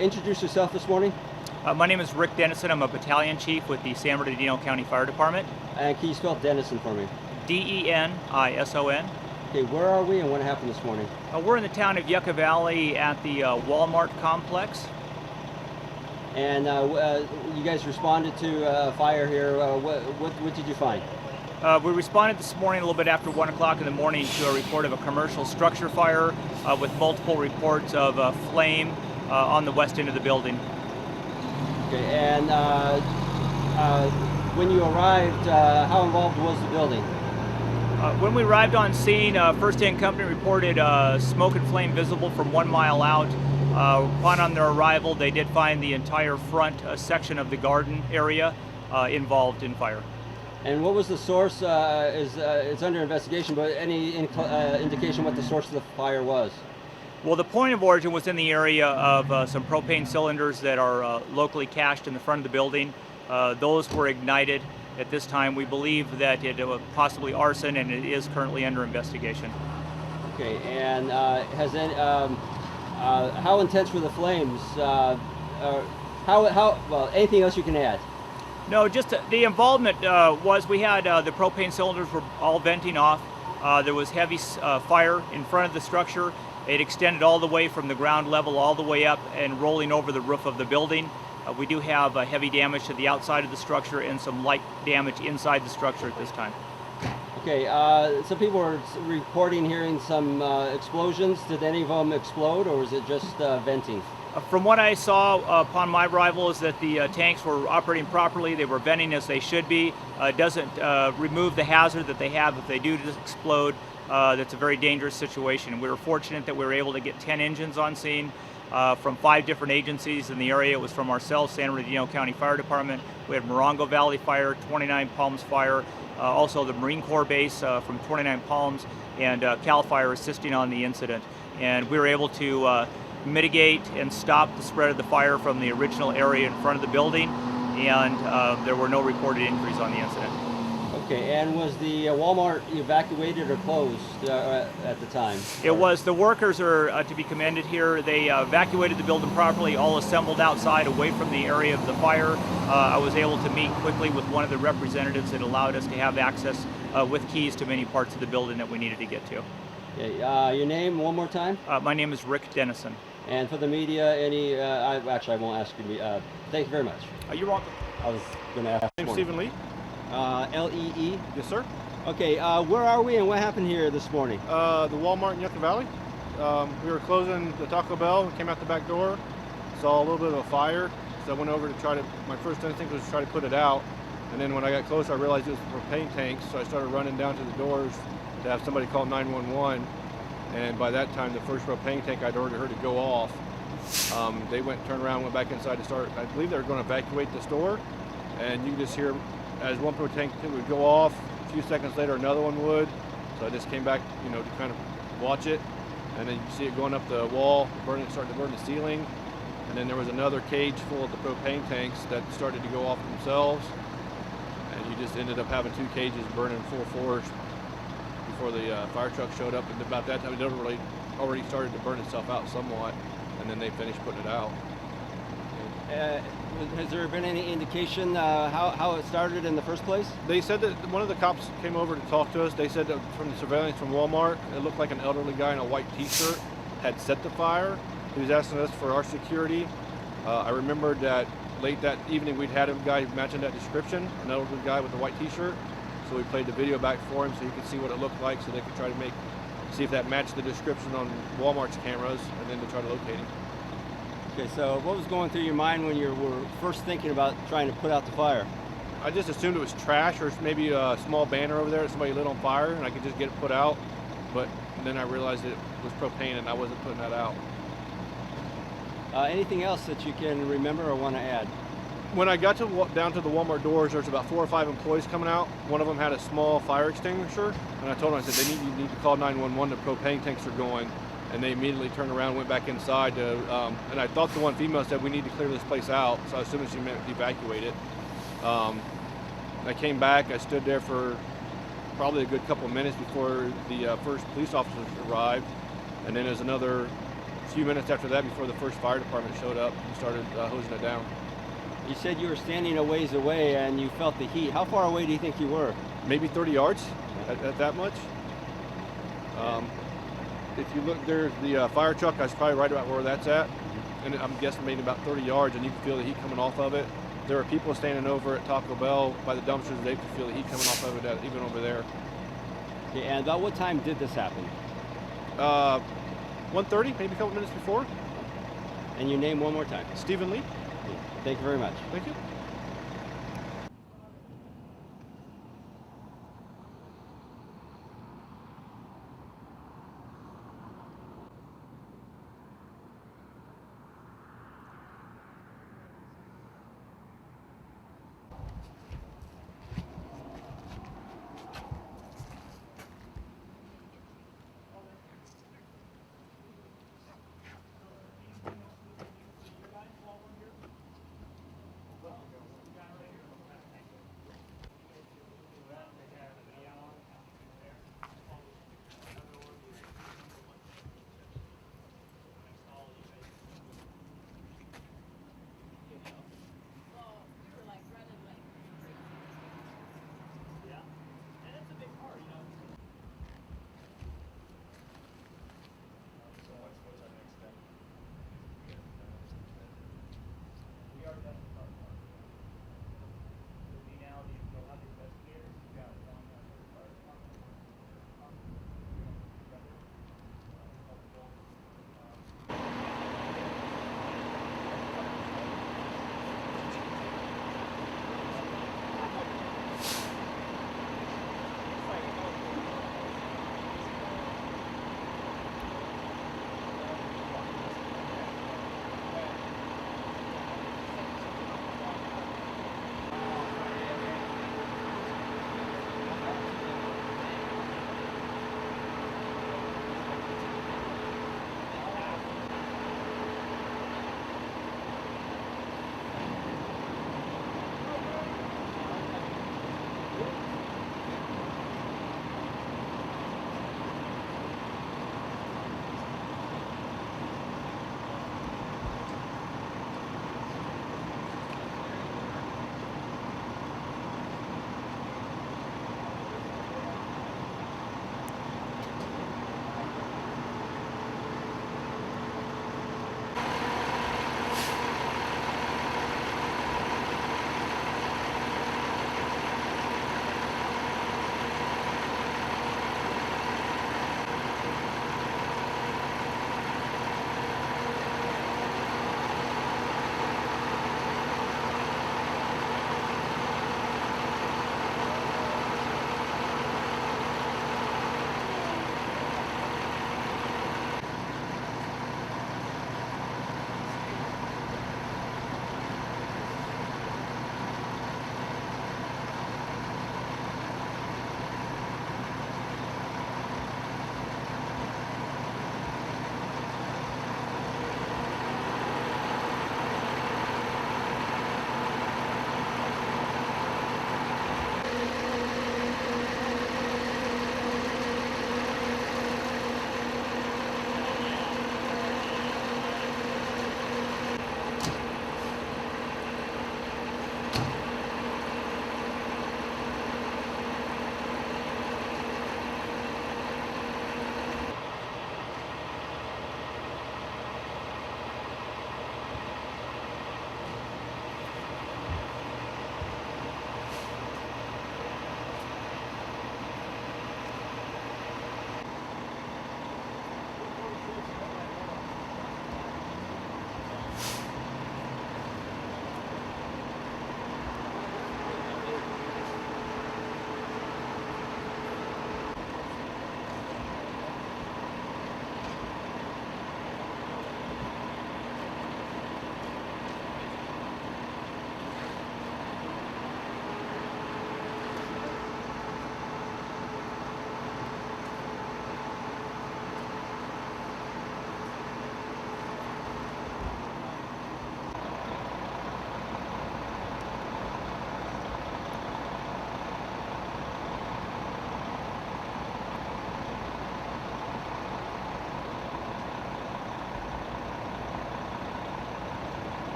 Introduce yourself this morning. My name is Rick Dennison. I'm a battalion chief with the San Bernardino County Fire Department. And can you spell Dennison for me? D-E-N-I-S-O-N. Okay, where are we and what happened this morning? We're in the town of Yucca Valley at the Walmart complex. And you guys responded to a fire here. What did you find? We responded this morning a little bit after 1 o'clock in the morning to a report of a commercial structure fire with multiple reports of flame on the west end of the building. Okay, and when you arrived, how involved was the building? When we arrived on scene, First Aid Company reported smoke and flame visible from 1 mile out. Upon on their arrival, they did find the entire front section of the garden area involved in fire. And what was the source? It's under investigation, but any indication what the source of the fire was? Well, the point of origin was in the area of some propane cylinders that are locally cached in the front of the building. Those were ignited. At this time, we believe that it was possibly arson, and it is currently under investigation. Okay, and how intense were the flames? Well, anything else you can add? No, just the involvement was we had the propane cylinders were all venting off. There was heavy fire in front of the structure. It extended all the way from the ground level all the way up and rolling over the roof of the building. We do have heavy damage to the outside of the structure and some light damage inside the structure at this time. Okay, some people were reporting hearing some explosions. Did any of them explode, or was it just venting? From what I saw upon my arrival is that the tanks were operating properly. They were venting as they should be. It doesn't remove the hazard that they have if they do just explode. That's a very dangerous situation. We were fortunate that we were able to get 10 engines on scene from 5 different agencies in the area. It was from ourselves, San Bernardino County Fire Department. We had YUCCA Valley Fire, 29 Palms Fire, also the Marine Corps base from 29 Palms, and CAL FIRE assisting on the incident. And we were able to mitigate and stop the spread of the fire from the original area in front of the building, and there were no reported injuries on the incident. Okay, and was the Walmart evacuated or closed at the time? It was. The workers are to be commended here. They evacuated the building properly, all assembled outside away from the area of the fire. I was able to meet quickly with one of the representatives that allowed us to have access with keys to many parts of the building that we needed to get to. Okay, your name one more time? My name is Rick Dennison. And for the media, actually I won't ask you. Thank you very much. You're welcome. I was going to ask. My name's Stephen Lee. L-E-E? Yes, sir. Okay, where are we and what happened here this morning? The Walmart in Yucca Valley. We were closing the Taco Bell and came out the back door, saw a little bit of a fire, so I went over to my first instinct was to try to put it out, and then when I got closer I realized it was propane tanks, so I started running down to the doors to have somebody call 911, and by that time the first propane tank I'd already heard it go off. They turned around, went back inside to start, I believe they were going to evacuate the store, and you can just hear as one propane tank would go off, a few seconds later another one would. So I just came back, to kind of watch it, and then you see it going up the wall, starting to burn the ceiling, and then there was another cage full of the propane tanks that started to go off themselves, and you just ended up having 2 cages burning full force before the fire truck showed up, and about that time it already started to burn itself out somewhat, and then they finished putting it out. Has there been any indication how it started in the first place? They said that one of the cops came over to talk to us. They said that from the surveillance from Walmart, it looked like an elderly guy in a white t-shirt had set the fire. He was asking us for our security. I remembered that late that evening we'd had a guy matching that description, an elderly guy with a white t-shirt. So we played the video back for him so he could see what it looked like, so they could try to see if that matched the description on Walmart's cameras, and then to try to locate him. Okay, so what was going through your mind when you were first thinking about trying to put out the fire? I just assumed it was trash or maybe a small banner over there that somebody lit on fire and I could just get it put out. But then I realized it was propane and I wasn't putting that out. Anything else that you can remember or want to add? When I got down to the Walmart doors, there's about 4 or 5 employees coming out. One of them had a small fire extinguisher, and I told them, I said, you need to call 911, the propane tanks are going. And they immediately turned around and went back inside and I thought the one female said, we need to clear this place out. So I assumed she meant evacuate it. I came back, I stood there for probably a good couple of minutes before the first police officers arrived. And then there's another few minutes after that before the first fire department showed up and started hosing it down. You said you were standing a ways away and you felt the heat. How far away do you think you were? Maybe 30 yards at that much. If you look, there's the fire truck. I was probably right about where that's at. And I'm guessing maybe about 30 yards, and you can feel the heat coming off of it. There were people standing over at Taco Bell by the dumpsters. They could feel the heat coming off of it, even over there. Okay, and about what time did this happen? 1:30, maybe a couple minutes before. And your name one more time. Stephen Lee. Thank you very much. Thank you.